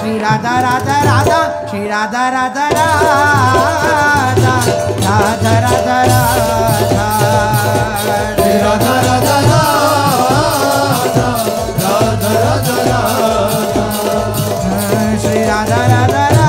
Shri Radha Radha Radha Shri Radha Radha Radha Radha Radha Radha Shri Radha Radha Radha Radha Radha Radha Shri Radha Radha Radha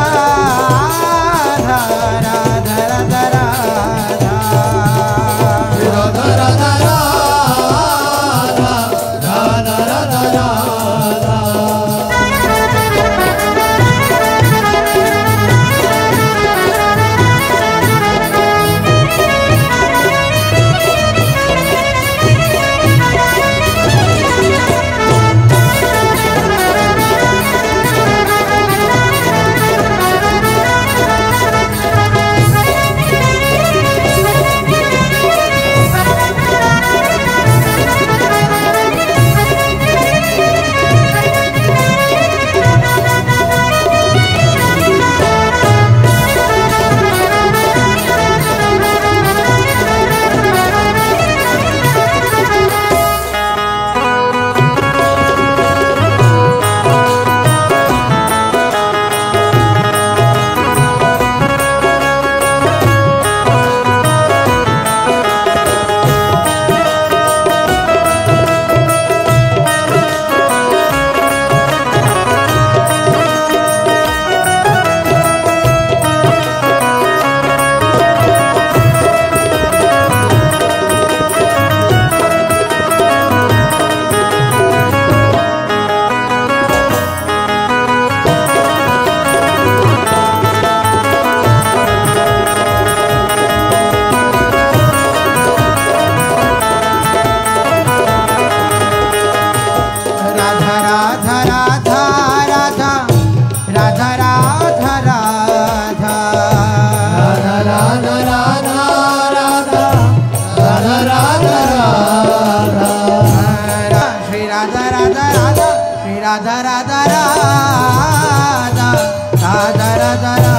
Radha Radha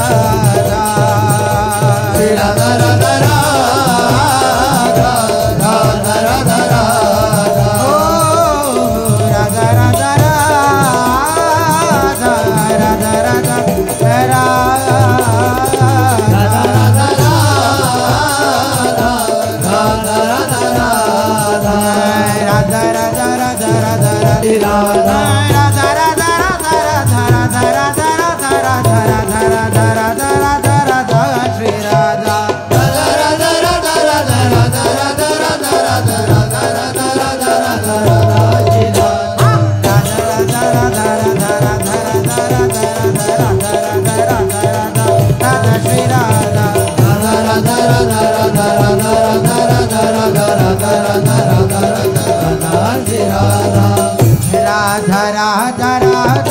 Radha Shri Radha Radha Radha Radha Radha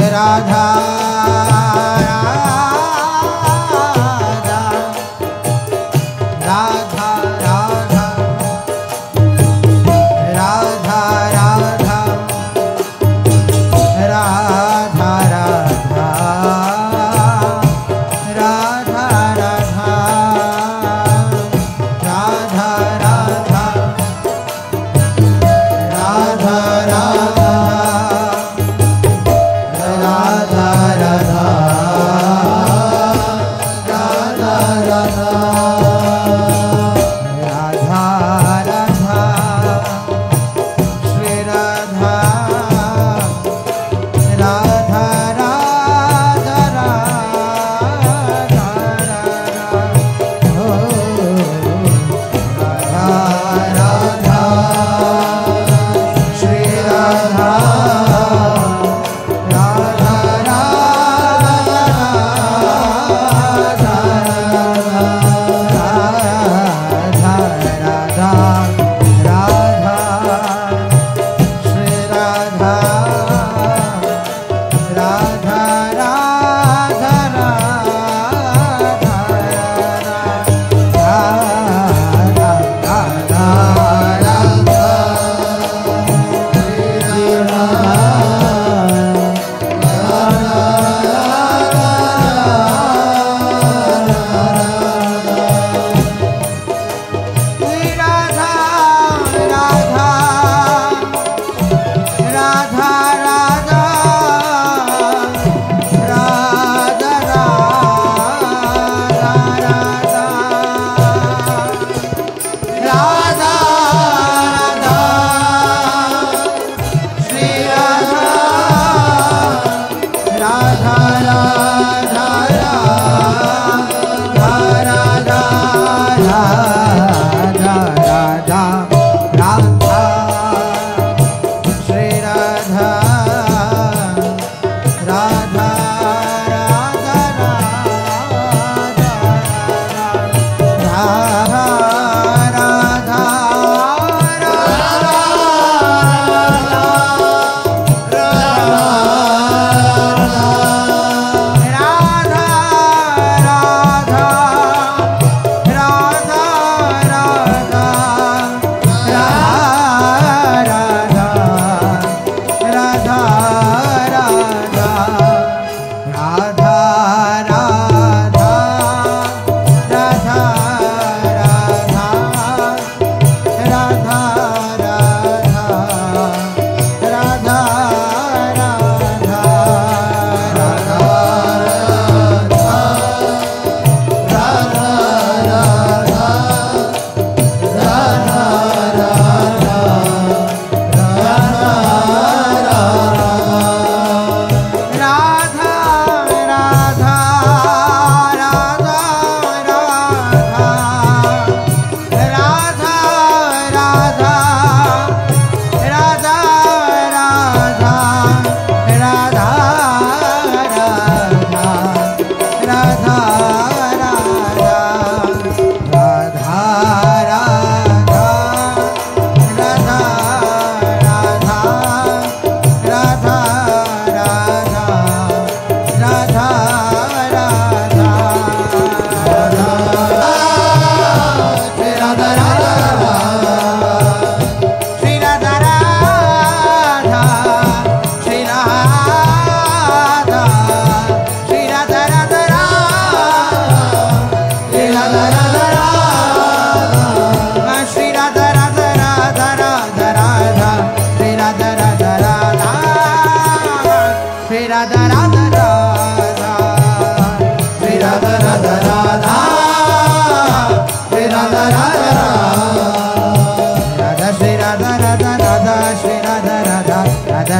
Radha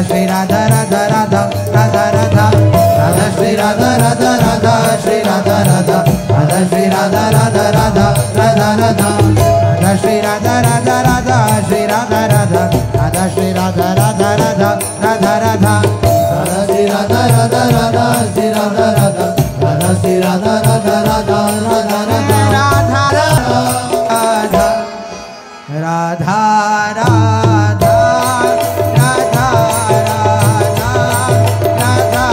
Shri Radha Radha Radha Radha Radha Radha Shri Radha Radha Radha Shri Radha Radha Radha Shri Radha Radha Radha Radha Radha Radha Shri Radha Radha Radha Shri Radha Radha Radha Shri Radha Radha Radha Radha Radha Radha Shri Radha Radha Radha Shri Radha Radha Radha Shri Radha Radha Radha Radha Radha Radha Radha Radha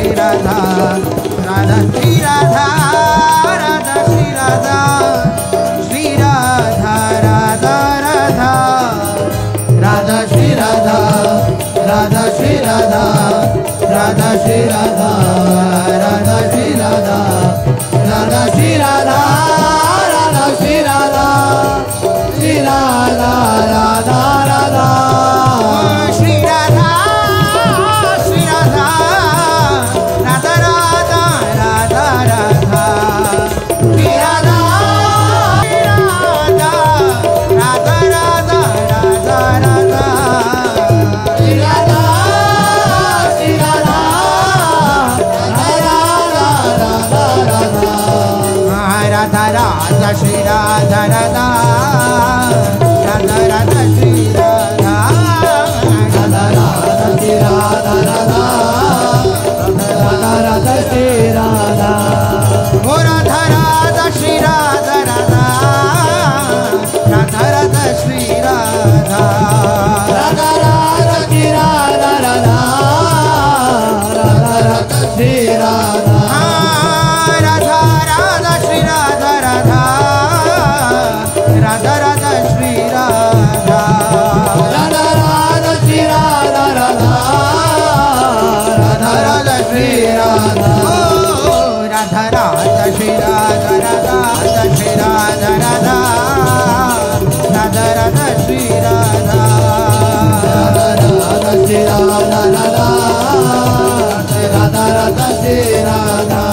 Shri Radha, Radha Shri Radha, Radha Shri Radha, Shri Radha, Radha Radha, Radha Shri Radha, Radha Shri Radha, Radha Shri Radha, Radha Shri Radha, Radha Shri Radha, Radha Shri Radha, Shri Radha, Radha Radha, Shri Radha, Shri Radha, Radha Radha, Radha Radha, Shri Radha, Shri Radha, Radha Radha, Radha Radha, Shri Radha, Shri Radha, Radha Radha, Shri Radha Radha, Radha Radha, Shri Radha, Radha Radha, Shri Radha Radha, Radha Radha, Shri Radha, O Radha Radha, Shri Radha Radha, Radha Radha, Shri Radha, Radha Radha, Shri Radha Radha, Radha Radha, Shri Radha, Radha Radha, Shri Radha Radha, Radha Radha, Shri Radha, Radha Radha, Shri Radha Radha, Radha Radha, Shri Radha, oh Radha Radha, Shri Radha Radha, Shri Radha Radha, Radha Radha, Shri Radha, Radha Radha, Shri Radha Radha, Radha Radha, Shri Radha.